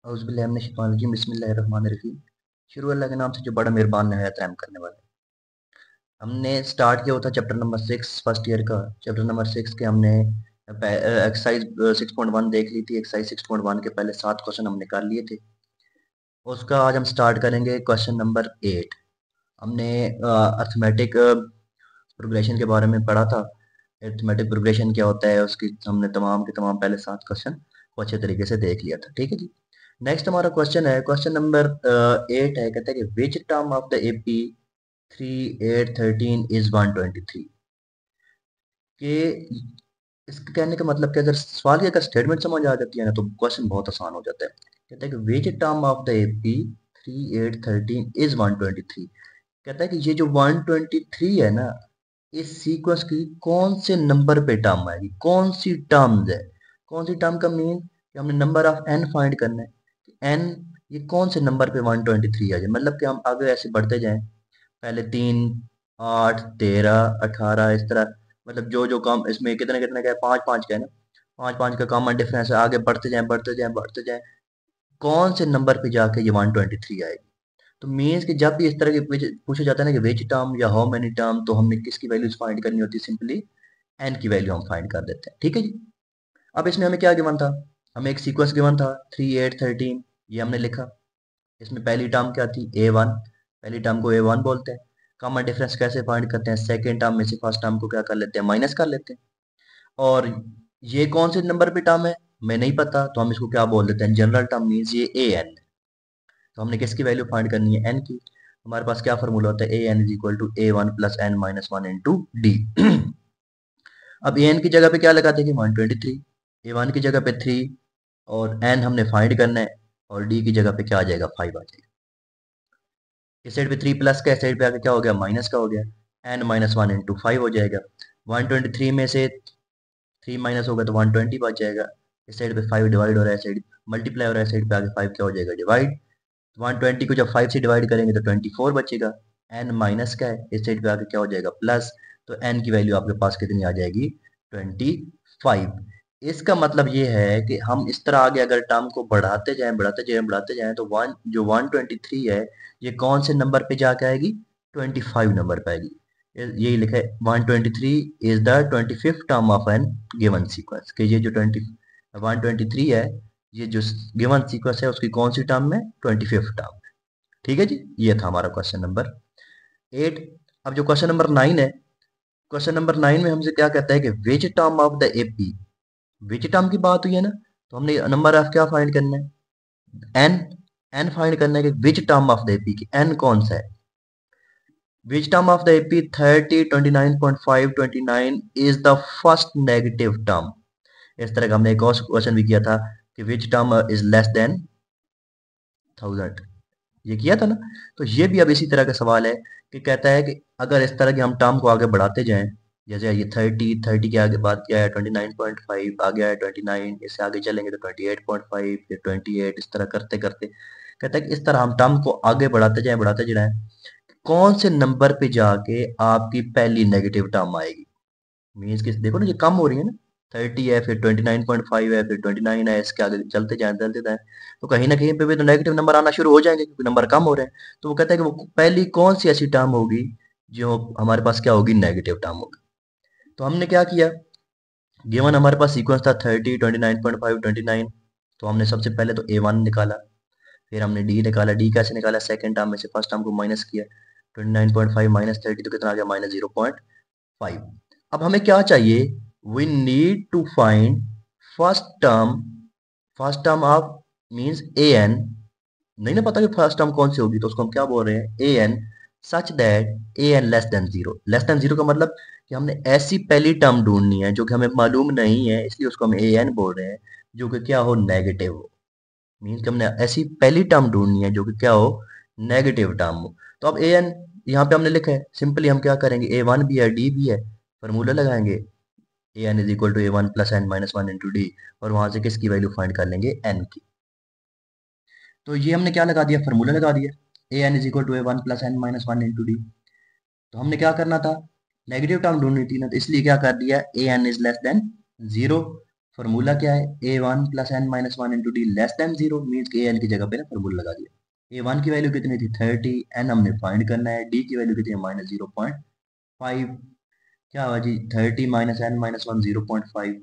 औज़ुबिल्लाहि बिस्मिल्लाहिर्रहमानिर्रहीम। शुरू अल्लाह के नाम से जो बड़ा मेहरबान नहायत रहम करने वाला है। हमने स्टार्ट किया होता चैप्टर नंबर 6 फर्स्ट ईयर का। चैप्टर नंबर 6 के हमने एक्सरसाइज 6.1 देख ली थी। एक्सरसाइज 6.1 के पहले 7 क्वेश्चन हमने कर लिए थे। उसका आज हम स्टार्ट करेंगे क्वेश्चन नंबर 8। हमने अर्थमेटिक प्रोग्रेशन के बारे में पढ़ा था। अर्थमेटिक प्रोग्रेशन क्या होता है उसकी हमने तमाम के तमाम पहले 7 क्वेश्चन को अच्छे तरीके से देख लिया था। ठीक है जी। नेक्स्ट हमारा क्वेश्चन है, क्वेश्चन नंबर 8 है। कहता है कि which term of the AP 3813 is 123। कि इसके कहने का मतलब कि अगर सवाल की अगर स्टेटमेंट समझ आ जाती है ना तो क्वेश्चन बहुत आसान हो जाता है। कहता है कि which term of the AP 3813 is 123। कहता है कि ये जो 123 है ना, इस सीक्वेंस की कौन से नंबर पे टर्म आएगी, कौन सी टर्म्स है। कौन सी टर्म का मीन कि हमने नंबर ऑफ एन फाइंड करना है। एन ये कौन से नंबर पे 123 आ जाए, मतलब कि हम आगे ऐसे बढ़ते जाएं। पहले 3, 8, 13, 18 इस तरह, मतलब जो जो काम इसमें कितने कितने का है, 5 5 का है ना। 5 5 का कॉमन डिफरेंस है। आगे बढ़ते जाएं बढ़ते जाएं बढ़ते जाएं, कौन से नंबर पे जाके ये 123 आएगी। तो मीन्स कि जब भी इस तरह के पूछा जाता है ना कि विच टर्म या हाउ मेनी टर्म, तो हमने किसकी वैल्यूज फाइंड करनी होती है, सिंपली एन की वैल्यू हम फाइंड कर देते हैं। ठीक है जी। अब इसमें हमें क्या गिवन था, हमें एक सीक्वेंस गिवन था 3813, ये हमने लिखा। इसमें पहली टर्म क्या थी, A1। पहली टर्म को A1 बोलते हैं। कॉमन डिफरेंस कैसे फाइंड करते हैं, सेकेंड टर्म में से फर्स्ट टर्म को क्या कर लेते हैं, माइनस कर लेते हैं। और ये कौन से नंबर पे टर्म है हमें नहीं पता, तो हम इसको क्या बोल देते हैं, जनरल टर्म मीन्स ये AN। तो हमने किसकी वैल्यू फाइंड करनी है, एन की। हमारे पास क्या फॉर्मूला होता है, AN is equal to A1 plus N minus 1 into d. अब AN की जगह पे क्या लगा देंगे, 123। A1 की जगह पे 3 और N हमने फाइंड करना है, और D की जगह पे क्या आ जाएगा, 5 आ जाएगा। इस साइड पे 3 प्लस का, इस साइड पे आके क्या हो गया, माइनस का हो गया। N माइनस 1 इंटू 5 हो जाएगा। 123 में से 3 माइनस होगा तो 120 बच जाएगा। इस साइड पे 5 डिवाइड हो रहा है, साइड मल्टीप्लाई हो रहा है, साइड पे आगे 5 क्या हो जाएगा, डिवाइड। 120 को जब 5 से डिवाइड करेंगे तो 24 बचेगा। n माइनस का है, इस साइड पे आके क्या हो जाएगा, प्लस। तो n की वैल्यू आपके पास कितनी आ जाएगी, 25। इसका मतलब ये है कि हम इस तरह आगे अगर टर्म को बढ़ाते जाएं बढ़ाते जाएं बढ़ाते जाएं तो वन जो 123 है, ये कौन से नंबर पे जाके आएगी, 25 नंबर पे आएगी। यही लिखा है, 123 is the 25th term of an given sequence. कि ये जो 123 है, ये जो गिवन सीक्वेंस है उसकी कौन सी टर्म में, 25th टर्म में। ठीक है जी। ये था हमारा क्वेश्चन नंबर 8। अब जो क्वेश्चन नंबर 9 है, क्वेश्चन नंबर 9 में हमसे क्या कहता है कि which term of the AP, which term की बात हुई है ना, तो हमने नंबर ऑफ क्या फाइंड करना है, एन। एन फाइंड करना है कि which term of the AP की एन कौन सा है। Which term of the AP 30, 29.5, 29 is the first negative term. इस तरह का हमने एक और क्वेश्चन भी किया था कि which term is less then 1000, ये किया था ना। तो ये भी अब इसी तरह का सवाल है कि कहता है कि अगर इस तरह के हम टर्म को आगे बढ़ाते जाएं, जैसे ये 30 के आगे बात किया है 29.5, आगे आया 29, इससे आगे चलेंगे तो 28.5, फिर 28, इस तरह करते करते कहता है कि इस तरह हम टर्म को आगे बढ़ाते जाएं, कौन से नंबर पे जाके आपकी पहली नेगेटिव टर्म आएगी। मीन्स कि देखो ना, ये कम हो रही है ना। 30 है, फिर 29.5 है, फिर 29 है, इसके आगे चलते जाए तो कहीं ना कहीं पे भी तो नेगेटिव नंबर आना शुरू हो जाएंगे, क्योंकि नंबर कम हो रहे हैं। तो वो कहता है कि वो पहली कौन सी ऐसी टर्म होगी जो हमारे पास क्या होगी, नेगेटिव टर्म होगी। तो हमने क्या किया, गिवन हमारे पास सीक्वेंस था 30, 29.5, 29। तो हमने सबसे पहले तो A1 निकाला, फिर हमने D निकाला। D कैसे निकाला, सेकंड टर्म में से फर्स्ट टर्म को माइनस किया। 29.5 माइनस 30 तो कितना आ गया, माइनस 0.5। अब हमें क्या चाहिए, we need to find first term, first term of means an। नहीं ना पता कि फर्स्ट टर्म कौन सी होगी, तो उसको हम क्या बोल रहे हैं, an such that an less than zero. Less than zero का मतलब कि हमने ऐसी पहली टर्म ढूंढनी है जो कि हमें मालूम नहीं है, इसलिए उसको हम an बोल रहे हैं, जो कि क्या हो, नेगेटिव हो। मीन्स कि हमने ऐसी पहली टर्म ढूंढनी है जो कि क्या हो, नेगेटिव टर्म हो। तो अब an यहाँ पे हमने लिखा है, सिंपली हम क्या करेंगे, A1 भी है, D भी है, फॉर्मूला लगाएंगे, an is equal to A1 plus n minus 1 into d, और वहां से किसकी वैल्यू फाइंड कर लेंगे, n की। तो ये हमने क्या लगा दिया, फार्मूला लगा दिया, an is equal to A1 plus n minus 1 into d. तो हमने क्या करना था, नेगेटिव टर्म ढूंढनी थी ना, तो इसलिए क्या कर दिया, an is less than zero. Formula क्या है, a one plus n minus one into d less than zero, means a n की जगह पे ना फॉर्मूला लगा दिया। ए वन की वैल्यू कितनी थी 30, एन हमने फाइंड करना है, डी की वैल्यू कितनी है माइनस 0.5। क्या हुआ जी 30 माइनस एन माइनस वन 0.5।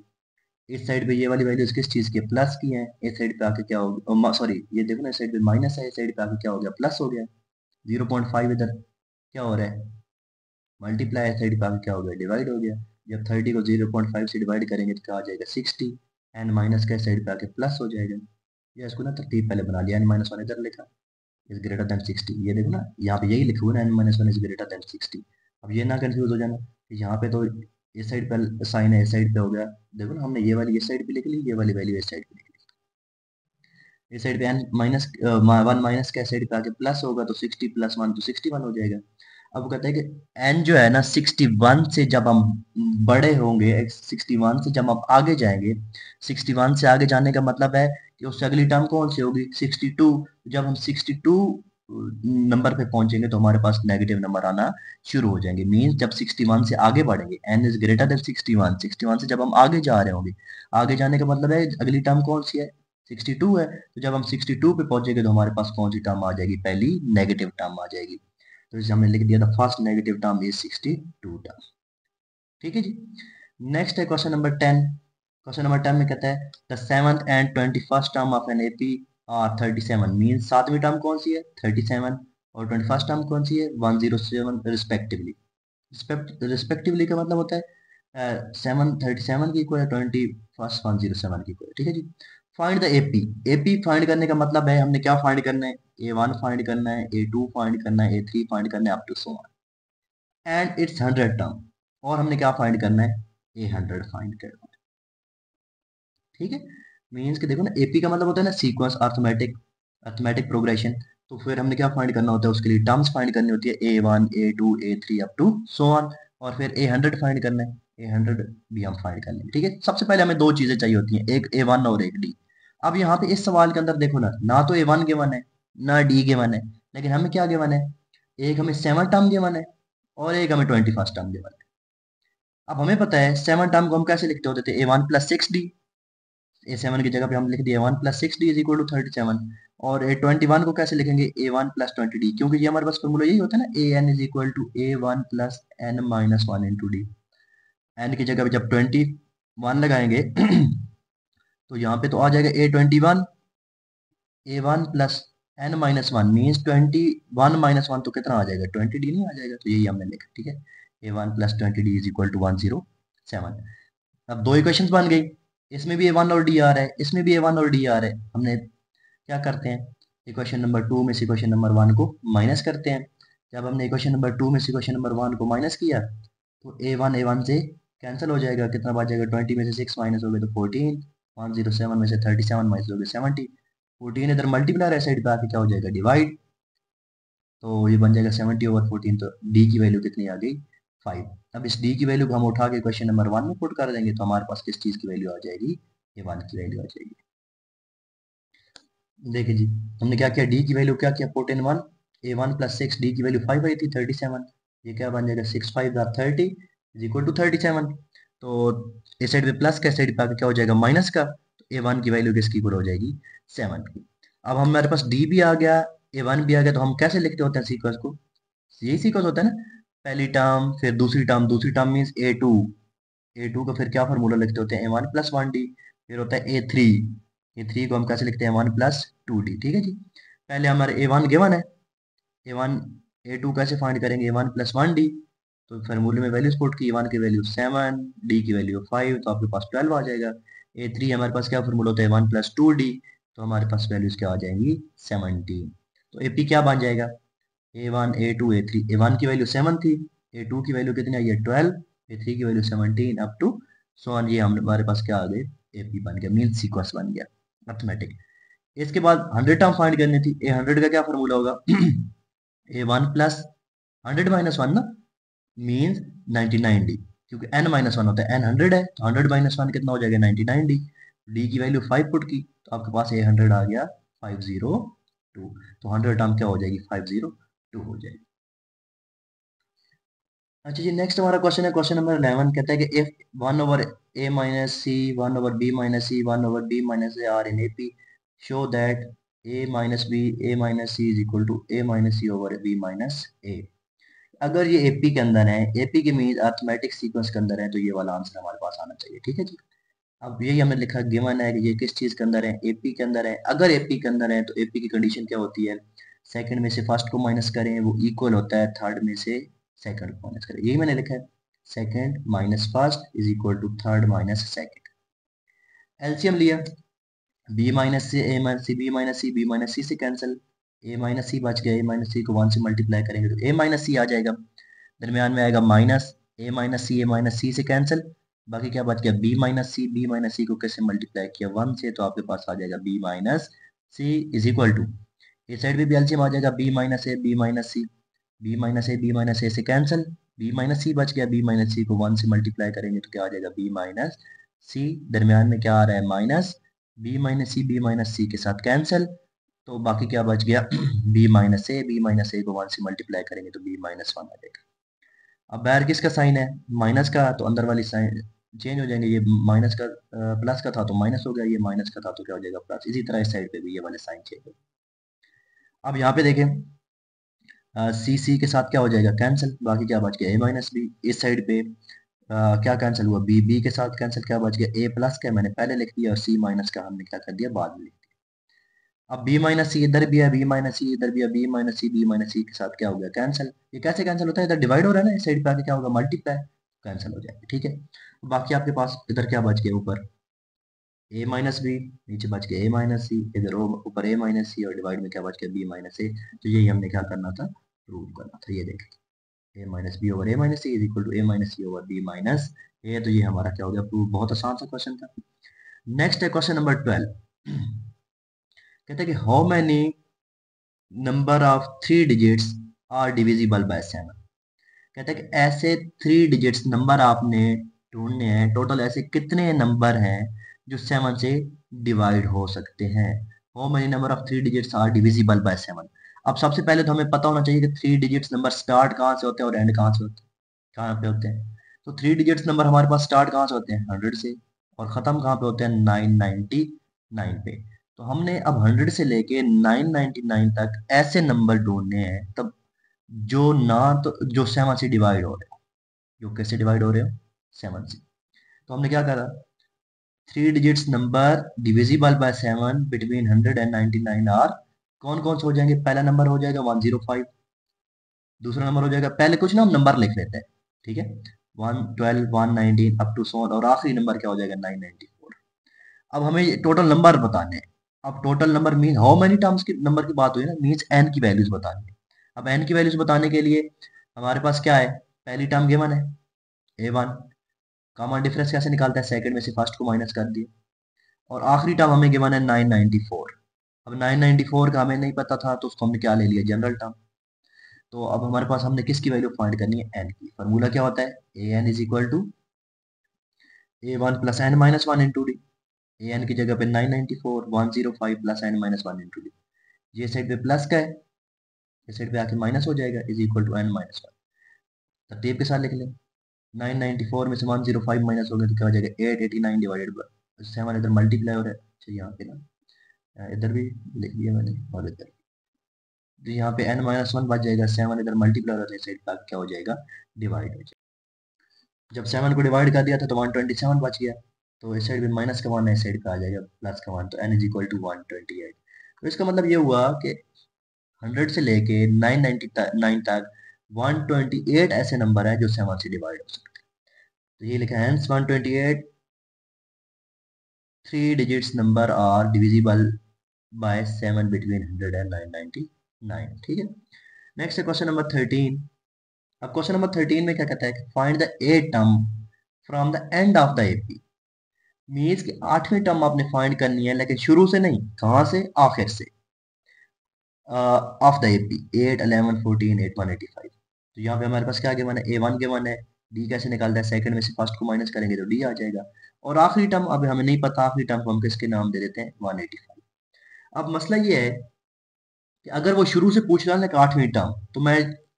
इस साइड पे ये वाली वैल्यूज किस चीज की है, प्लस की है। इस साइड पे आके क्या हो गया, सॉरी ये देखो ना इस साइड पे माइनस है, इस साइड पे आके क्या हो गया प्लस हो गया। 0.5 इधर क्या हो रहा है मल्टीप्लाई, इस साइड पे आके क्या हो गया डिवाइड हो गया। जब 30 को 0.5 से डिवाइड करेंगे तो क्या आ जाएगा 60, एन माइनस का इस साइड पे आके प्लस हो जाएगा। या इसको ना तरतीब पहले बना लिया, एन माइनस वन इधर लिखा इज ग्रेटर देन 60, ये देखो ना यहाँ पे यही लिखा हुआ ना n minus one is greater than 60। अब ये ना कंफ्यूज हो जाना कि यहाँ पे तो इस साइड पे साइन है, इस साइड पे हो गया। देखो ना हमने ये वाली इस साइड पे लिख ली, ये वाली वैल्यू इस साइड पे लिख ली। इस साइड पे एन माइनस वन माइनस का साइड पे आके प्लस होगा तो 60 प्लस वन तो 61 हो जाएगा। अब वो कहता है कि एन जो है ना 61 से जब हम बड़े होंगे, 61 से जब हम आगे जाएंगे, 61 से आगे जाने का मतलब है कि उससे अगली टर्म कौन सी होगी 62। जब हम 62 नंबर पे पहुंचेंगे तो हमारे पास नेगेटिव नंबर आना शुरू हो जाएंगे। मीन्स जब 61 से आगे बढ़ेंगे, एन इज ग्रेटर देन 61, 61 से जब हम आगे जा रहे होंगे, आगे जाने का मतलब है अगली टर्म कौन सी है 62 है। तो जब हम 62 पे पहुंचेंगे तो हमारे पास कौन सी टर्म आ जाएगी, पहली नेगेटिव टर्म आ जाएगी। तो इसे हमने लिख दिया the first negative term is 62 term. ठीक है जी। नेक्स्ट है क्वेश्चन नंबर 10। क्वेश्चन नंबर 10 में कहता है the seventh and 21st term of an AP are 37, mean सातवीं टर्म कौन सी है 37 और 21st टर्म कौन सी है 107 रिस्पेक्टिवली। रिस्पेक्टिवली का मतलब होता है 737 की इक्वल है 21st 107 की इक्वल। ठीक है जी। Find the AP. AP find करने का मतलब है हमने क्या फाइंड करना है, ए वन फाइंड करना है, ए टू फाइंड करना है, ए थ्री फाइंड करना है up to so on and it's 100 term. और हमने क्या फाइंड करना है ए 100 फाइंड करना है। ठीक है। मीन्स कि देखो ना एपी का मतलब होता है ना सीक्वेंस, अर्थमेटिक, अर्थमेटिक प्रोग्रेशन। तो फिर हमने क्या फाइंड करना होता है उसके लिए टर्म्स फाइंड करनी होती है a one a two a three up to so on. और फिर ए 100 फाइंड करना है, ए 100 भी हम फाइंड कर लेंगे। ठीक है। सबसे पहले हमें दो चीजें चाहिए होती हैं, एक ए वन और एक डी। अब यहाँ पे इस सवाल के अंदर देखो ना, ना तो ए वन गिवन है ना डी गिवन है, लेकिन हमें क्या गिवन है, एक हमें 7 टर्म गिवन है और एक हमें 21st टर्म गिवन है। अब हमें पता है 7 टर्म को हम कैसे लिखते होते थे, a one plus six d. A seven की जगह पे हम लिख दिए one plus six d is equal to 37। और ए 21 को कैसे लिखेंगे, ए वन प्लस 20 डी, क्योंकि ये हमारे पास फॉर्मूला यही होता है ना, a n is equal to a one plus n minus one into d. N की जगह पे जब 21 लगाएंगे तो यहाँ पे तो आ जाएगा a 21 a one plus n minus one, means 21 minus one तो कितना आ जाएगा 20 डी नहीं आ जाएगा। तो यही हमने लिखा। ठीक है। A one plus 20 d is equal to 107। अब दो इक्वेशंस बन गई, इसमें भी ए वन और डी आ रहा है, इसमें भी ए वन और डी आ रहा है। हमने क्या करते हैं, इक्वेशन नंबर 2 में से इक्वेशन नंबर 1 को माइनस करते हैं। जब हमने इक्वेशन नंबर 2 में से इक्वेशन नंबर 1 को माइनस किया तो ए वन से कैंसिल हो जाएगा, कितना बच जाएगा 20 में से 6 माइनस हो गया तो 14, 107 में से 37 माइनस हो गया 70, 14 इधर मल्टीप्लाई है साइड पे आके क्या हो जाएगा डिवाइड। तो ये बन जाएगा 70/14। तो डी की वैल्यू कितनी आ गई 5। अब इस डी की वैल्यू को हम उठा के क्वेश्चन नंबर 1 में पुट कर देंगे तो हमारे पास किस चीज की वैल्यू आ जाएगी, ए वन की वैल्यू आ जाएगी। देखिए जी, हमने क्या किया, डी की वैल्यू क्या किया put in one, A one plus six, D की वैल्यू 5 आई थी 37। ये क्या बन जाएगा 6 5 30 इज इक्वल टू 37। तो इस साइड पे प्लस का, साइड पे आके क्या हो जाएगा माइनस का, तो ए वन की वैल्यू किसकी इक्वल हो जाएगी 7 की। अब हमारे पास डी भी आ गया ए वन भी आ गया, तो हम कैसे लिखते होते हैं सीक्वेंस को, यही सीक्वेंस होता है ना, पहली टर्म फिर दूसरी टर्म, दूसरी term means a two, a two का फिर क्या फॉर्मूला लिखते होते हैं a one plus one d. फिर होता है ए थ्री, ए थ्री को हम कैसे लिखते हैं वन प्लस टू डी। ठीक है जी। पहले हमारे ए वन गिवन है, ए वन, ए टू कैसे फाइंड करेंगे ए वन प्लस वन डी। तो फॉर्मूले में वैल्यूज पुट की, ए वन की वैल्यू 7, डी की वैल्यू 5, तो आपके पास 12 आ जाएगा। ए थ्री हमारे पास क्या फॉर्मूला होता है a one plus two D, तो हमारे पास वैल्यूज क्या आ जाएंगी 17। तो ए पी क्या बन जाएगा, a one a two a three, a one की वैल्यू 7 थी, ए टू की वैल्यू कितनी आई है 12, ए थ्री की value 17 up to so on. ये हमारे पास क्या आ गए ए पी बन गया, मीन सीक्वेंस बन गया अर्थमेटिक। इसके बाद 100 टर्म फाइंड करनी थी, ए 100 का क्या फॉर्मूला होगा ए वन प्लस 100 माइनस वन ना, मीन्स 99 डी, क्योंकि एन माइनस वन होता है, एन 100 है तो 100 माइनस वन कितना हो जाएगा 99 डी। डी की वैल्यू 5 पुट की तो आपके पास ए 100 आ गया 502। तो 100 टर्म क्या हो जाएगी 502 हो जाएगी। अच्छा जी, नेक्स्ट हमारा क्वेश्चन है क्वेश्चन नंबर 11। कहता है कि if 1 over a minus c 1 over b minus c 1 over b minus a are in A P, show that a minus b a minus c is equal to a minus c over b minus a। अगर ये AP के अंदर है, AP के mean arithmetic sequence के अंदर है, तो ये वाला आंसर हमारे पास आना चाहिए। ठीक है जी। अब यही हमने लिखा, गिवन है कि ये किस चीज के अंदर है, एपी के अंदर है। अगर एपी के अंदर है तो एपी की कंडीशन क्या होती है, सेकंड में से फर्स्ट को माइनस करें वो इक्वल होता है थर्ड में से सेकंड को माइनस करें। यही मैंने लिखा है, second minus first is equal to third minus second. LCM लिया, बी माइनस से a minus c, b minus c, b minus c से कैंसिल, ए माइनस सी बच गया, ए माइनस सी को 1 से मल्टीप्लाई करेंगे तो ए माइनस सी आ जाएगा, दरमियान में आएगा माइनस, ए माइनस सी से कैंसिल, बाकी क्या बच गया, B minus c, b minus सी को कैसे मल्टीप्लाई किया 1 से, तो आपके पास आ जाएगा b minus c is equal to, इस साइड भी एलसीएम आ जाएगा, b minus a, b minus c, b minus a, b minus a से कैंसिल, बी माइनस सी बच गया, बी माइनस सी को 1 से मल्टीप्लाई करेंगे तो क्या आ जाएगा, बी माइनस सी, दरमियान में क्या आ रहा है माइनस, बी माइनस सी के साथ कैंसिल, तो बाकी क्या बच गया बी माइनस ए को 1 से मल्टीप्लाई करेंगे तो बी माइनस 1 आ जाएगा। अब बैर किसका साइन है, माइनस का, तो अंदर वाली साइन चेंज हो जाएंगे, ये माइनस का प्लस का था तो माइनस हो गया, ये माइनस का था तो क्या हो जाएगा प्लस, इसी तरह इस साइड पे भी ये वाले साइन चेंज हो। अब यहाँ पे देखें, सी सी के साथ क्या हो जाएगा कैंसिल, बाकी क्या बच गया ए माइनस बी, इस साइड पे क्या कैंसिल हुआ, बी बी के साथ कैंसिल, क्या बच गया ए प्लस का मैंने पहले लिख दिया और सी माइनस का हमने क्या कर दिया बाद में लिख दिया। अब बी माइनस सी इधर भी है, बी माइनस सी इधर भी है, B minus c, b minus सी के साथ क्या हो गया कैंसिल, ये कैसे कैंसिल होता है, इधर डिवाइड हो रहा है ना, इस साइड पे आके क्या होगा मल्टीप्लाई, कैंसिल हो जाएगा। ठीक है, बाकी आपके पास इधर क्या बच गया, ऊपर ए माइनस बी, नीचे बच गया ए माइनस सी, इधर ऊपर ए माइनस सी और डिवाइड में क्या बच गया बी माइनस ए। तो यही हमने क्या करना था, प्रूव करना था। ये देखें, a minus b over a minus c is equal to a minus c over b minus a, तो ये हमारा क्या हो गया प्रूव। बहुत आसान सा क्वेश्चन था। नेक्स्ट है क्वेश्चन नंबर 12। कहते हैं कि how many number of 3 digits are divisible by 7। कहते हैं कि ऐसे 3 डिजिट्स नंबर आपने ढूंढने हैं, टोटल ऐसे कितने नंबर हैं जो 7 से डिवाइड हो सकते हैं। How many number of 3 digits are divisible by 7। अब सबसे पहले तो हमें पता होना चाहिए कि 3 डिजिट्स नंबर स्टार्ट कहाँ से होते हैं और एंड कहाँ से होते हैं, कहाँ पे होते हैं। तो 3 डिजिट्स नंबर हमारे पास स्टार्ट कहाँ से होते हैं 100 से, और ख़त्म कहाँ पे होते हैं 999 पे। तो हमने अब 100 से लेके 999 तक ऐसे नंबर ढूंढने हैं तब जो ना, तो जो 7 से डिवाइड हो रहे हो, जो कैसे डिवाइड हो रहे हो 7 से। तो हमने क्या करा, 3 digits number divisible by 7 between 100 and 99 are, कौन कौन से हो जाएंगे, पहला नंबर हो जाएगा 105, दूसरा नंबर हो जाएगा, पहले कुछ ना हम नंबर लिख लेते हैं, ठीक है, 112 119 अप टू सो, और आखिरी नंबर क्या हो जाएगा 994। अब हमें टोटल नंबर बताने हैं। अब total number mean how many terms की नंबर की बात हुई ना, मीन्स एन की वैल्यूज बतानी है। अब एन की वैल्यूज बताने के लिए हमारे पास क्या है, पहली टर्म गिवन है A1, कॉमन डिफरेंस कैसे निकालते हैं, सेकंड में से फर्स्ट को माइनस कर दिया, और आखिरी टर्म हमें गिवन है 994। अब 994 का हमें नहीं पता था तो उसको हमने क्या ले लिया, जनरल टर्म। तो अब हमारे पास हमने किसकी वैल्यू फाइंड करनी है, एन की। फार्मूला क्या होता है, a n is equal to A1 plus n minus one into d. A n की जगह पे 994 105 plus n minus one into d, ये साइड पे प्लस का है, इस साइड पे आके माइनस हो जाएगा, is equal to n minus one. तरतीब के साथ लिख लें, 994 में से 105 माइनस हो गया तो क्या हो जाएगा 889 डिवाइडेड बाय 7, इधर मल्टीप्लाई हो रहा है, अच्छा यहाँ पे ना, इधर भी लिख दिया मैंने और इधर, तो यहाँ पे n माइनस वन बच जाएगा, 7 इधर मल्टीप्लाई हो रहा है, इस साइड पे क्या हो जाएगा डिवाइड हो जाएगा। जब 7 को डिवाइड कर दिया था तो 127 बच गया, तो इस साइड पे माइनस का वन है, इस साइड पे आ जाएगा प्लस का वन, तो n इज इक्वल टू 128। तो इसका मतलब ये हुआ कि 100 से लेके 999 तक 128 ऐसे नंबर है जो 7 से डिवाइड हो सकते हैं। तो ये लिखा है hence 128 3 digits number are divisible by 7 between 100 and 999। ठीक है, नेक्स्ट है क्वेश्चन नंबर 13। अब क्वेश्चन नंबर 13 में क्या कहता है, find the eight term from the end of the AP. Means की 8वीं टर्म आपने फाइंड करनी है, लेकिन शुरू से नहीं, कहां से, आखिर से, ऑफ द एपी 8 11 14 81 85। तो यहाँ पे हमारे पास क्या गिवन है, A1 गिवन है, डी कैसे निकालता है, सेकंड में से फर्स्ट को माइनस करेंगे तो डी आ जाएगा, और आखिरी टर्म अभी हमें नहीं पता, आखिरी टर्म को हम किसके नाम दे देते हैं 185। अब मसला ये है कि अगर वो शुरू से पूछ रहा है ना 8वीं टर्म, तो मैं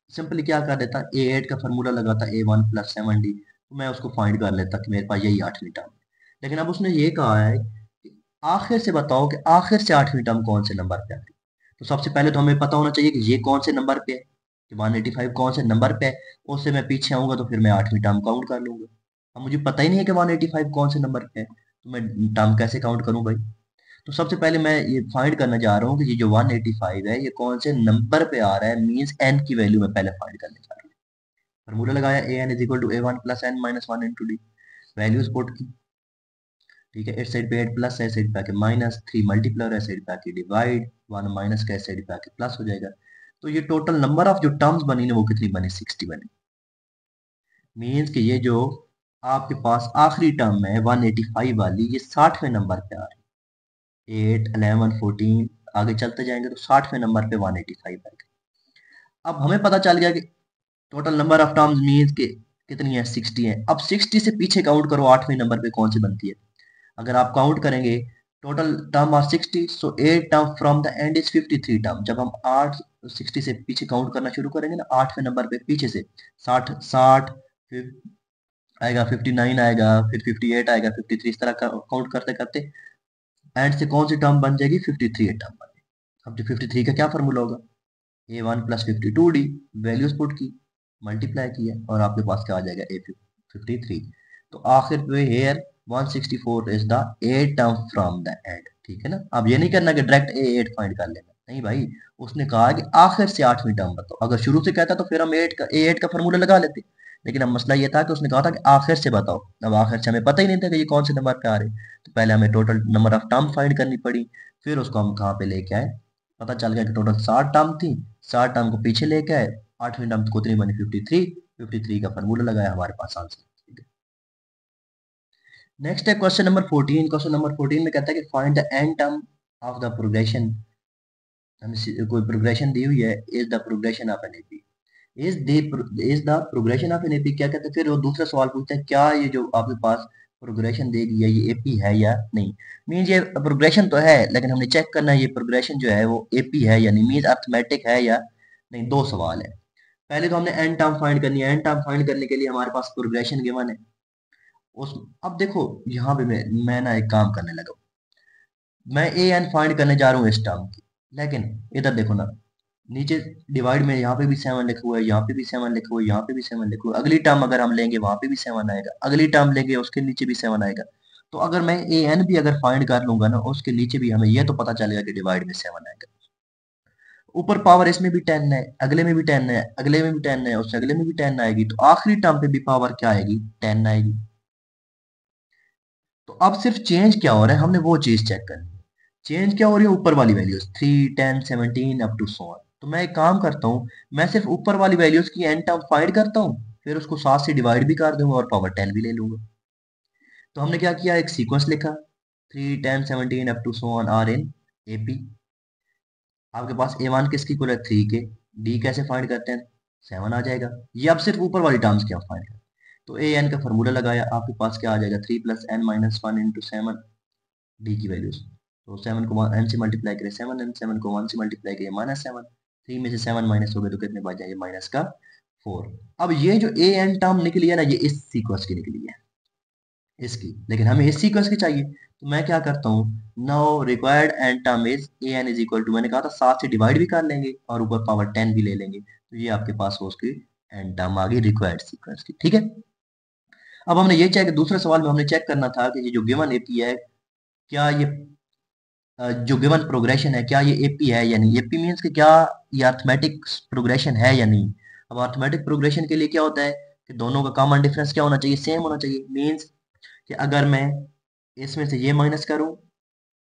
सिंपली क्या कर देता, A8 का फार्मूला लगाता A1 प्लस 7D, तो मैं उसको फाइंड कर लेता कि मेरे पास यही 8वीं टर्म है। लेकिन अब उसने ये कहा है कि आखिर से बताओ कि आखिर से 8वीं टर्म कौन से नंबर पे आ रही है। तो सबसे पहले तो हमें पता होना चाहिए कि ये कौन से नंबर पे है, कि 185 कौन से नंबर पे है। उससे मैं पीछे आऊंगा तो फिर मैं 8वीं टर्म काउंट कर लूंगा। अब मुझे पता ही नहीं है कि 185 कौन से नंबर पे है, तो मैं टर्म कैसे काउंट करूं भाई। तो सबसे पहले मैं ये फाइंड करना चाह रहा हूँ कि ये जो 185 है ये कौन से नंबर पे आ रहा है, मींस n की वैल्यू मैं पहले फाइंड करने जा रहा हूँ। फॉर्मूला लगाया an is equal to a1 plus n minus 1 into d, values put की। ठीक है, इस साइड पे 8 प्लस है, इस साइड पे आके माइनस, 3 मल्टीप्लाई है, इस साइड पे आके डिवाइड, 1 माइनस का इस साइड पे आके प्लस हो जाएगा। तो ये टोटल नंबर ऑफ जो टर्म्स बनी ना वो कितनी बनी, 60 बनी। मींस कि ये जो आपके पास आखिरी टर्म है 185 वाली, ये 60वें नंबर पे आ रही है। 8 11 14 आगे चलते जाएंगे तो 60वें नंबर पे 185 आएगा। अब हमें पता चल गया कि total number of terms means के कितनी है, 60 है। अब 60 से पीछे काउंट करो 8वें नंबर पे कौन सी बनती है। अगर आप काउंट करेंगे total term are 60, so 8 term from the end is 53 term. जब हम 8 60 से पीछे काउंट करना शुरू करेंगे ना 8वें नंबर पे पीछे से 60 फिर आएगा, 59 आएगा, फिर 58 आएगा, 53, इस तरह काउंट करते करते एंड से कौन सी टर्म बन जाएगी, 53 टर्म बन जाएगी। अब जो 53 का क्या फॉर्मूला होगा, A1 plus 52D, values put की, मल्टीप्लाई किया और आपके पास क्या आ जाएगा, A53। तो आखिर पे here 164 is the eight term from the end. ठीक है ना। अब ये नहीं करना कि डायरेक्ट A8 फाइंड कर लेना, नहीं भाई, उसने कहा कि आखिर से 8वीं टर्म बताओ। अगर शुरू से कहता तो फिर हम A8 का फॉर्मूला लगा लेते, लेकिन अब मसला ये था कि उसने कहा था कि आखिर से बताओ। अब आखिर से हमें पता ही नहीं था कि ये कौन से नंबर पे आ रहे, तो पहले हमें total number of term find करनी पड़ी, फिर उसको हम कहाँ पे लेके आए, पता चल गया कि टोटल 60 टर्म थी, 60 टर्म को पीछे लेके आए, 8वीं टर्म को कितनी बनी, 53, 53 का फार्मूला लगाया, हमारे पास आंसर। नेक्स्ट है क्वेश्चन नंबर 14। क्वेश्चन नंबर 14 में कहता है कि find the n term of the progression. हमें कोई प्रोग्रेशन दी हुई है, is the progression of an AP, is the progression of an AP. क्या कहते हैं, फिर वो दूसरा सवाल पूछता है क्या ये जो आपके पास प्रोग्रेशन दे दिया ये एपी है या नहीं। मीन्स ये प्रोग्रेशन तो है, लेकिन हमने चेक करना है ये प्रोग्रेशन जो है वो एपी है या नहीं, मीन्स अर्थमेटिक है या नहीं। दो सवाल है। पहले तो हमने एन टर्म फाइंड करनी है। एन टर्म फाइंड करने के लिए हमारे पास प्रोग्रेशन गिवन है। उस अब देखो यहाँ पे मैं ना एक काम करने लगा, मैं ए एन फाइंड करने जा रहा हूँ इस टर्म की, लेकिन इधर देखो ना, नीचे डिवाइड में यहाँ पे भी 7 लिखा हुआ है, यहाँ पे भी 7 लिखा हुआ है, यहाँ पे भी 7 लिखा हुआ है। अगली टर्म अगर हम लेंगे वहां पे भी 7 आएगा, अगली टर्म लेंगे उसके नीचे भी 7 आएगा। तो अगर मैं ए एन भी अगर फाइंड कर लूंगा ना उसके नीचे भी हमें ये तो पता चलेगा कि डिवाइड में 7 आएगा। ऊपर पावर इसमें भी 10 है, अगले में भी 10 है, अगले में भी 10 है, उससे अगले में भी 10 आएगी, तो आखिरी टर्म पे भी पावर क्या आएगी, 10 आएगी। तो अब सिर्फ चेंज क्या हो रहा है, हमने वो चीज चेक करनी है। चेंज क्या हो रही है, ऊपर वाली values 3 10 17 up to so on. तो मैं एक काम करता हूँ, मैं सिर्फ ऊपर वाली वैल्यूज की एन टर्म फाइंड करता हूँ, फिर उसको 7 से डिवाइड भी कर दूंगा और पावर 10 भी ले लूंगा। तो हमने क्या किया, एक सीक्वेंस लिखा, 3 10 17 up to so on are in AP. आपके पास A1 किसकी इक्वल है, 3 के। डी कैसे फाइंड करते हैं, 7 आ जाएगा। ये अब सिर्फ ऊपर वाली टर्म्स क्या फाइंड करते हैं। तो ए एन का फॉर्मूला लगाया, आपके पास क्या आ जाएगा, 3 plus n minus 1 into 7 d की वैल्यूज। तो 7 को एन से मल्टीप्लाई करें 7 एन, 7 को 1 से मल्टीप्लाई करें -7, 3 में से 7 माइनस हो गए तो कितने बच जाएंगे, माइनस का 4। अब ये जो ए एन टर्म निकली है ना ये इस सीक्वेंस की निकली है, इसकी, लेकिन हमें इस सीक्वेंस की चाहिए। तो मैं क्या करता हूँ, now required n term is a n is equal to, मैंने कहा था 7 से डिवाइड भी कर लेंगे और ऊपर पावर 10 भी ले लेंगे, तो ये आपके पास हो उसकी एन टर्म आ गई रिक्वायर्ड सीक्वेंस की। ठीक है। अब हमने ये चेक, दूसरे सवाल में हमने चेक करना था कि ये जो गिवन एपी है, क्या ये जो गिवन प्रोग्रेशन है क्या ये एपी है या नहीं। एपी मीन्स कि क्या ये अर्थमेटिक प्रोग्रेशन है या नहीं। अब अर्थमेटिक प्रोग्रेशन के लिए क्या होता है कि दोनों का कॉमन डिफरेंस क्या होना चाहिए, सेम होना चाहिए। मीन्स कि अगर मैं इसमें से ये माइनस करूं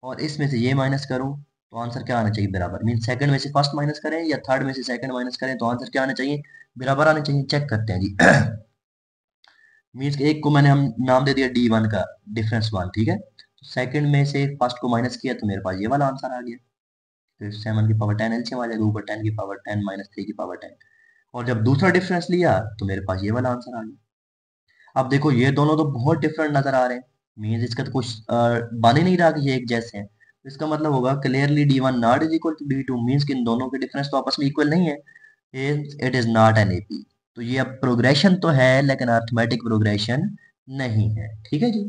और इसमें से ये माइनस करूं तो आंसर क्या आना चाहिए, बराबर। मीन्स सेकंड में से फर्स्ट माइनस करें या थर्ड में से सेकंड माइनस करें तो आंसर क्या आना चाहिए, बराबर आना चाहिए। चेक करते हैं जी। मीन्स एक को मैंने हम नाम दे दिया D1 का, डिफरेंस 1, ठीक है। तो सेकंड में से फर्स्ट को माइनस किया तो मेरे पास ये वाला आंसर आ गया। तो 7 की पावर 10 एलसीएम आ जाएगा, ऊपर 10 की पावर 10 माइनस 3 की पावर 10। और जब दूसरा डिफरेंस लिया तो मेरे पास ये वाला आंसर आ गया। अब देखो ये दोनों तो बहुत डिफरेंट नजर आ रहे हैं, मीन्स इसका तो कुछ बन ही नहीं रहा कि ये एक जैसे हैं। तो इसका मतलब होगा clearly D1 not is equal to D2, means कि इन दोनों के डिफरेंस तो आपस में इक्वल नहीं है। It is not an AP. तो ये अब प्रोग्रेशन तो है लेकिन अर्थमेटिक प्रोग्रेशन नहीं है। ठीक है जी।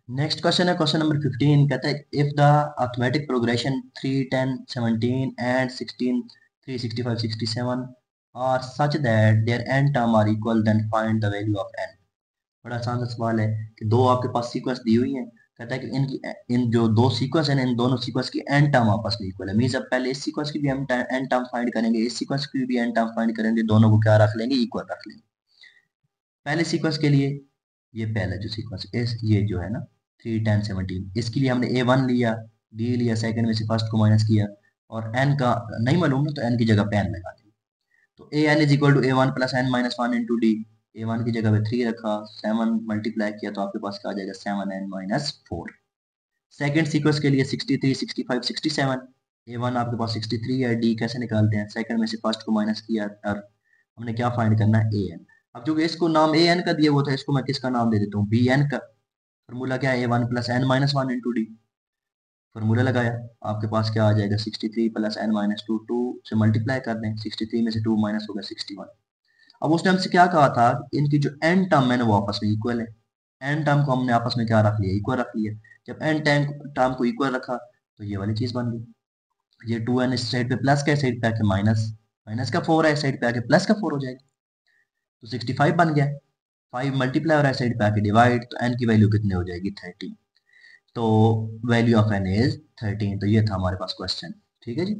नेक्स्ट क्वेश्चन है क्वेश्चन नंबर 15, कहता है if the arithmetic progression 3, 10, 17 and 16, 3, 65, 67 are such that their n term are equal then find the value of n. बड़ा आसान सा सवाल है कि दो आपके पास सीक्वेंस दी हुई है, कहता है कि इनकी इन जो दो सीक्वेंस है इन दोनों सीक्वेंस की एन टर्म आपस में इक्वल है। मींस अब पहले इस सीक्वेंस की भी हम एन टर्म फाइंड करेंगे, इस सीक्वेंस की भी एन टर्म फाइंड करेंगे, दोनों को क्या रख लेंगे, इक्वल रख लेंगे। पहले सीक्वेंस के लिए ये पहला जो सीक्वेंस इस ये जो है ना 3, 10, 17, इसके लिए हमने A1 लिया, D लिया, सेकंड में से फर्स्ट को माइनस किया और n का नहीं मालूम ना तो n की जगह पे n लगा दिया। तो an is equal to A1 plus n minus 1 into d. A1 की जगह पे 3 रखा, 7 मल्टीप्लाई किया तो आपके पास क्या आ जाएगा 7n माइनस 4। सेकेंड सीक्वेंस के लिए 63, 65, 67, A1 आपके पास 63 है, D कैसे निकालते हैं, सेकंड में से फर्स्ट को माइनस किया और हमने क्या फाइंड करना है an। अब जो इसको नाम an का दिया हुआ था इसको मैं किसका नाम दे देता हूँ bn का। फॉर्मूला क्या है A1 plus n minus 1 into D. Formula लगाया आपके पास क्या आ जाएगा 63 प्लस n माइनस 2, 2 से मल्टीप्लाई कर दें, 63 में से 2 माइनस होगा 61। अब उसने हमसे क्या कहा था, इनकी जो n टर्म है ना वो आपस में इक्वल है। n टर्म को हमने आपस में क्या रख लिया, इक्वल रख लिया। जब n टर्म को इक्वल रखा तो ये वाली चीज बन गई। ये 2n इस साइड पे प्लस का, इस साइड पे आके माइनस, माइनस का 4 है, इस साइड पे आके प्लस का 4 हो जाएगा तो 65 बन गया। 5 मल्टीप्लाई हो रहा है साइड पे आके डिवाइड, तो n की वैल्यू कितनी हो जाएगी 13। तो वैल्यू ऑफ n इज 13। तो ये था हमारे पास क्वेश्चन। ठीक है जी।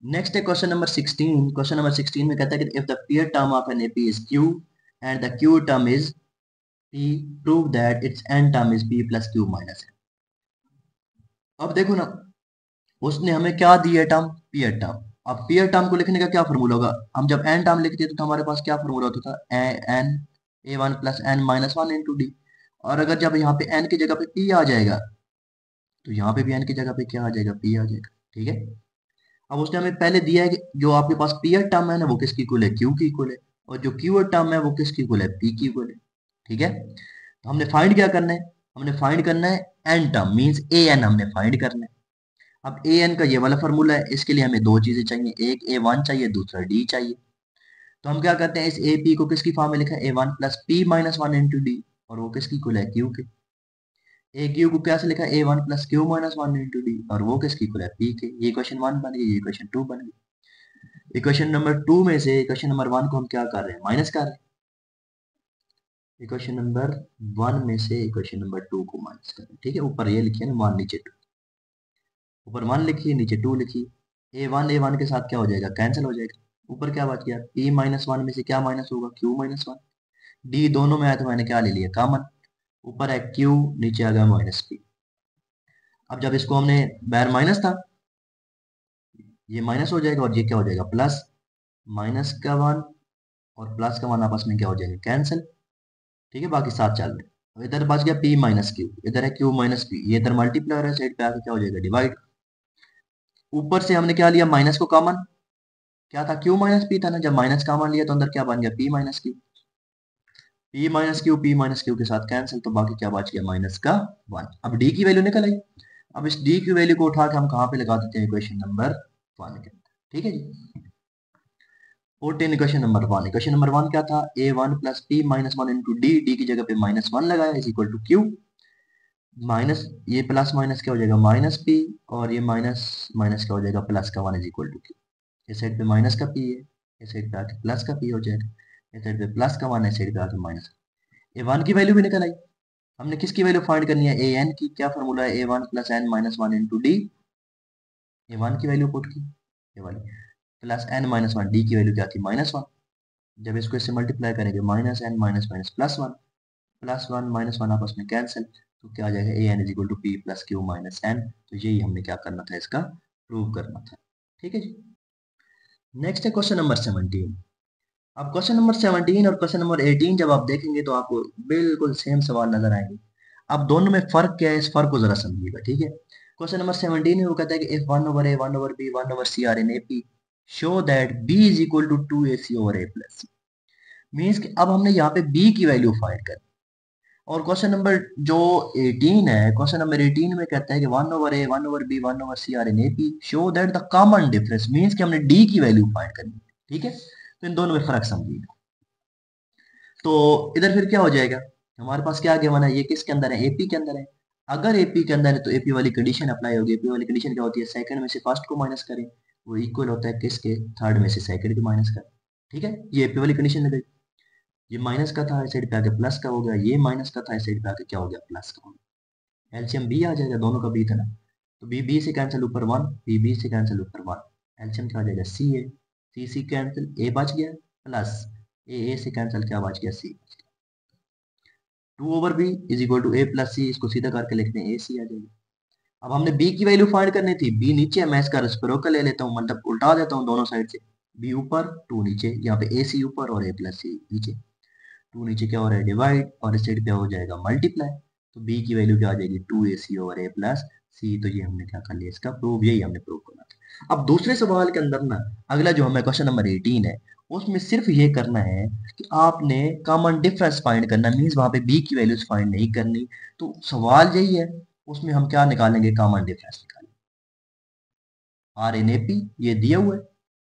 नेक्स्ट है क्वेश्चन नंबर 16। क्वेश्चन नंबर 16 में कहता है कि if the peer term of an AP is q and the q term is p, prove that it's n term is p plus q minus n। अब देखो ना उसने हमें क्या दिया टर्म, पीयर टर्म। अब पीयर टर्म को लिखने का क्या फॉर्मूला होगा, हम जब n टर्म लिखते थे तो हमारे पास क्या फॉर्मूला होता था, n a1 plus n minus 1 into d. और अगर जब यहाँ पे n की जगह पे p आ जाएगा तो यहाँ पे भी n की जगह पे क्या आ जाएगा, p आ जाएगा। ठीक है। अब उसने हमें पहले दिया है कि जो आपके पास पीयर टर्म है ना वो किसकी इक्वल है, क्यू की इक्वल है, और जो क्यूअर टर्म है वो किसकी इक्वल है, पी की इक्वल है। ठीक है। तो हमने फाइंड क्या करना है, हमने फाइंड करना है N term, means A N हमने फाइंड करना है। अब ए एन का ये वाला फॉर्मूला है, इसके लिए हमें दो चीजें चाहिए, एक A1 चाहिए, दूसरा डी चाहिए। तो हम क्या करते हैं, इस ए पी को किसकी फॉर्म में लिखा है, A1 plus P minus 1 into d, और वो किसकी इक्वल है, क्यू के। ए क्यू को कैसे लिखा है, A1 plus q minus 1 into d, और वो किसकी इक्वल है, पी के। ये क्वेश्चन 1 बन गई, ये क्वेश्चन 2 बन गई। इक्वेशन नंबर 2 में से इक्वेशन नंबर 1 को हम क्या कर रहे हैं, माइनस कर रहे हैं। इक्वेशन नंबर 1 में से इक्वेशन नंबर 2 को माइनस कर रहे हैं। ठीक है। ऊपर ये लिखिए ना 1 नीचे 2, ऊपर 1 लिखिए नीचे 2 लिखिए। A1 के साथ क्या हो जाएगा, कैंसिल हो जाएगा। ऊपर क्या बच गया, p माइनस 1 में से क्या माइनस होगा, q माइनस 1। d दोनों में आया तो मैंने क्या ले लिया, कॉमन। ऊपर है q, नीचे आ गया माइनस p। अब जब इसको हमने बाहर माइनस था, ये माइनस हो जाएगा और ये क्या हो जाएगा, प्लस। माइनस का 1 और प्लस का 1 आपस में क्या हो जाएगा, कैंसिल। ठीक है। बाकी साथ चल रहे। अब इधर बच गया p माइनस क्यू, इधर है q माइनस p, ये इधर मल्टीप्लाई हो रहा है, साइड पे आके क्या हो जाएगा, डिवाइड। ऊपर से हमने क्या लिया, माइनस को कॉमन, क्या था, q माइनस p था ना, जब माइनस कॉमन लिया तो अंदर क्या बन गया, p minus q। p minus Q के साथ कैंसिल, तो बाकी क्या बच गया, माइनस का 1। अब d की वैल्यू निकल आई। अब इस d की वैल्यू को उठा के हम कहाँ पे लगा देते हैं, इक्वेशन नंबर 1 के अंदर। ठीक है जी। 14 इक्वेशन नंबर 1, इक्वेशन नंबर 1 क्या था, a1 plus p minus 1 into d, d की जगह पे माइनस 1 लगाया is equal to q. Minus ये प्लस माइनस क्या हो जाएगा, माइनस पी, और ये माइनस माइनस क्या हो जाएगा, प्लस का 1 इज इक्वल टू क्यू। इस साइड पे माइनस का पी है, इस साइड पे आके प्लस का पी हो जाएगा, इस साइड पे प्लस का 1 है, इस साइड पे आके माइनस। ए वन की वैल्यू भी निकल आई। हमने किसकी वैल्यू फाइंड करनी है, ए एन की। क्या फॉर्मूला है, A1 plus n minus 1 into d. A1 की वैल्यू पुट की, ये वाली, प्लस एन माइनस 1, डी की वैल्यू क्या थी, माइनस 1। जब इसको इससे मल्टीप्लाई करेंगे, minus n minus minus plus 1, plus 1 minus 1 आपस में कैंसिल, तो क्या आ जाएगा, a n is equal to p plus q minus n. तो यही हमने क्या करना था, इसका प्रूव करना था। ठीक है जी। नेक्स्ट है क्वेश्चन नंबर 17। अब क्वेश्चन नंबर 17 और क्वेश्चन नंबर 18 जब आप देखेंगे तो आपको बिल्कुल सेम सवाल नजर आएंगे। अब दोनों में फर्क क्या है, इस फर्क को जरा समझिएगा। ठीक है। क्वेश्चन नंबर 17 में वो कहता है कि if 1 over a 1 over b 1 over c are in AP, show that b is equal to 2ac over a plus. Means कि अब हमने यहाँ पे b की वैल्यू फाइंड कर, और क्वेश्चन नंबर जो 18 है, क्वेश्चन नंबर 18 में कहता है कि 1/a 1/b 1/c are in AP, show that the common difference, means कि हमने डी की वैल्यू फाइंड करनी है। ठीक है, तो इन दोनों में फर्क समझिएगा। तो इधर फिर क्या हो जाएगा, हमारे पास क्या गिवन है, ये किसके अंदर है, एपी के अंदर है। अगर एपी के अंदर है तो एपी वाली कंडीशन अप्लाई होगी। एपी वाली कंडीशन क्या होती है, सेकंड में से फर्स्ट को माइनस करें, वो इक्वल होता है किसके, थर्ड में से सेकंड को माइनस करें। ठीक है, ये एपी वाली कंडीशन लग गई। ये माइनस का था, इस साइड पे आके प्लस का हो गया, ये माइनस का था, इस साइड पे आके क्या हो गया, प्लस का हो गया। एलसीएम बी आ जाएगा, दोनों का बी था ना, तो बी बी से कैंसिल ऊपर वन, बी बी से कैंसिल ऊपर वन, एलसीएम क्या आ जाएगा, सी ए, सी कैंसिल, ए बच गया, प्लस ए से कैंसिल क्या बच गया, सी। 2/b is equal to A plus सी, इसको सीधा करके लिखते हैं ए सी आ जाएगा। अब हमने b की वैल्यू फाइंड करनी थी, b नीचे है, मैं इसका रेसिप्रोकल ले लेता हूँ, मतलब उल्टा देता हूँ दोनों साइड से, b ऊपर 2 नीचे, यहाँ पे ए सी ऊपर और ए प्लस सी नीचे, 2 नीचे क्या हो रहा है, डिवाइड, और इस साइड पे हो जाएगा मल्टीप्लाई। तो b की वैल्यू क्या आ जाएगी, 2ac ओवर a प्लस सी। तो ये हमने क्या कर लिया, इसका प्रूव, यही हमने प्रूव करना था। अब दूसरे सवाल के अंदर ना, अगला जो हमें क्वेश्चन नंबर 18 है, उसमें सिर्फ ये करना है कि आपने कॉमन डिफरेंस फाइंड करना, मीन्स वहां पे b की वैल्यूज फाइंड नहीं करनी। तो सवाल यही है, उसमें हम क्या निकालेंगे, कॉमन डिफरेंस निकालेंगे। आर एन ए पी ये दिया हुआ है,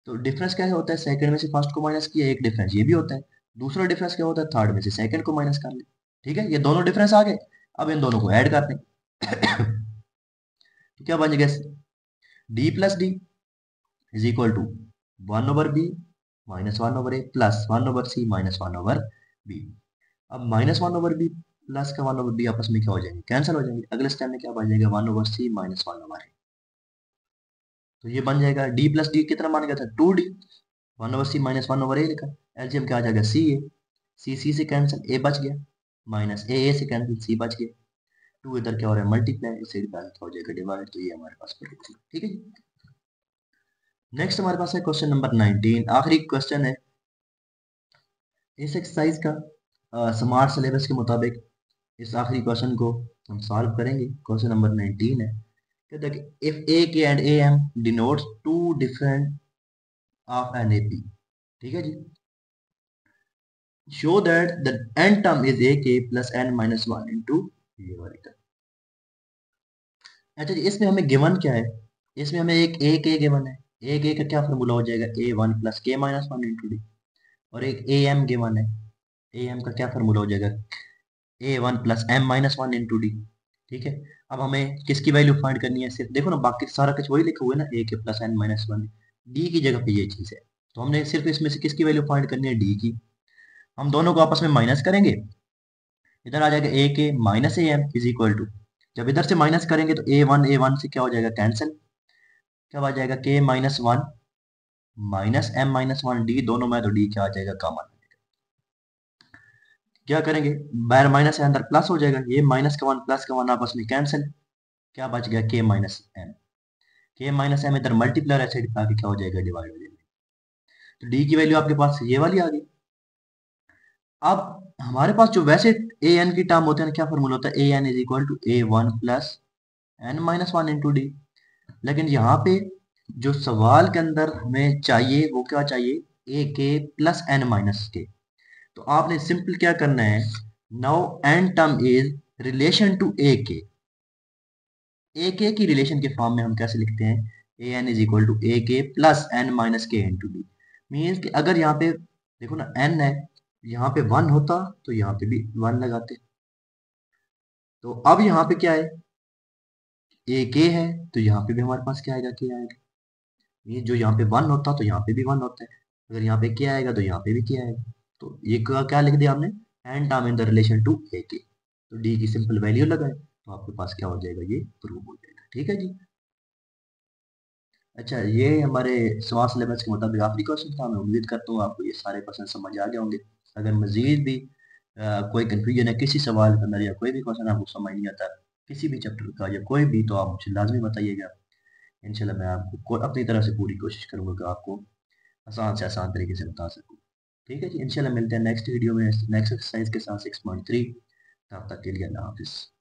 तो डिफरेंस क्या होता है, सेकंड में से फर्स्ट को माइनस किया, एक डिफरेंस ये भी होता है। दूसरा डिफरेंस क्या होता है, थर्ड में से सेकंड को माइनस कर ले। ठीक है, ये दोनों डिफरेंस आ गए, अब इन दोनों को ऐड कर दें। तो क्या बन गया, d plus d is equal to 1/b minus 1/a plus 1/c minus 1/b। अब माइनस 1/b प्लस का 1/b आपस में क्या हो जाएंगे, कैंसिल हो जाएंगे। अगले स्टेप में क्या बन जाएगा, 1/c माइनस 1/a। तो ये बन जाएगा डी प्लस डी कितना मान गया था, 2d, 1/c माइनस 1/a लिखा, एलसीएम क्या आ जाएगा, सी ए, सी से कैंसिल, ए बच गया, माइनस ए से कैंसिल, सी बच गया, 2 इधर क्या हो रहा है, मल्टीप्लाई, इस साइड पे हो जाएगा डिवाइड। तो ये हमारे पास प्रूफ थी। ठीक है जी। नेक्स्ट हमारे पास है क्वेश्चन नंबर 19, आखिरी क्वेश्चन है इस एक्सरसाइज का। स्मार्ट सिलेबस के मुताबिक इस आखिरी क्वेश्चन को हम सॉल्व करेंगे। क्वेश्चन नंबर 19 है, कहता है कि if a k and a m denotes two different of an A P. ठीक है जी, show that the n term is ak plus n minus 1 into ये वाली term। अच्छा जी, इसमें हमें गिवन क्या है, इसमें हमें एक ए के गिवन है, ए के का क्या फॉर्मूला हो जाएगा, ए वन प्लस के माइनस वन इंटू डी। और एक ए एम गिवन है, ए एम का क्या फॉर्मूला हो जाएगा, a one plus m minus one into d. ठीक है, अब हमें किसकी वैल्यू फाइंड करनी है, सिर्फ देखो ना, बाकी सारा कुछ वही लिखा हुआ है ना, a k plus n minus one, d की जगह पे ये चीज है। तो हमने सिर्फ इसमें से किसकी वैल्यू फाइंड करनी है, डी की। हम दोनों को आपस में माइनस करेंगे, इधर आ जाएगा a k minus a m is equal to, जब इधर से माइनस करेंगे तो ए वन से क्या हो जाएगा, कैंसिल, क्या आ जाएगा, k minus one minus m minus one d, दोनों में तो डी क्या आ जाएगा, कॉमन। क्या करेंगे, बाहर माइनस है, अंदर प्लस हो जाएगा, ये माइनस का वन प्लस का वन आपस में कैंसिल, क्या बच गया, के माइनस एम, के माइनस एम इधर मल्टीप्लाई साइड पे आके क्या हो जाएगा, डिवाइड हो जाएगा। तो डी की वैल्यू आपके पास ये वाली आ गई। अब हमारे पास जो वैसे ए एन की टर्म होते हैं क्या फॉर्मूला होता है, a n is equal to a one plus n minus one into d. लेकिन यहाँ पे जो सवाल के अंदर हमें चाहिए वो क्या चाहिए, ए के प्लस एन माइनस के। तो आपने सिंपल क्या करना है, now n term is relation to a k की रिलेशन के फॉर्म में हम कैसे लिखते हैं, ए n is equal to a k plus n minus के इंटू डी। मीन्स कि अगर यहाँ पे देखो ना एन है, यहाँ पे वन होता तो यहाँ पे भी वन लगाते। तो अब यहाँ पे क्या है, ए के है, तो यहाँ पे भी हमारे पास क्या आएगा, के आएगा। ये जो यहाँ पे वन होता तो यहाँ पे भी वन होता है, अगर यहाँ पे क्या आएगा तो यहाँ पे भी क्या आएगा। तो ये क्या लिख दिया हमने, n term in the relation to a k. तो डी की सिंपल वैल्यू लगाए तो आपके पास क्या हो जाएगा, ये प्रूव हो जाएगा। ठीक है जी। अच्छा, ये हमारे सवाल सिलेबस के मुताबिक आखिरी क्वेश्चन था। मैं उम्मीद करता हूँ आपको ये सारे क्वेश्चन समझ आ गए होंगे। अगर मजीद भी कोई कंफ्यूजन है किसी सवाल के अंदर, या कोई भी क्वेश्चन आपको समझ नहीं आता किसी भी चैप्टर का या कोई भी, तो आप मुझे लाजमी बताइएगा। इंशाल्लाह मैं आपको अपनी तरफ से पूरी कोशिश करूंगा कि आपको आसान से आसान तरीके से बता सकूँ। ठीक है जी, इंशाल्लाह मिलते हैं नेक्स्ट वीडियो में नेक्स्ट एक्सरसाइज के साथ 6.3। तब तक के लिए अल्लाह हाफिज़।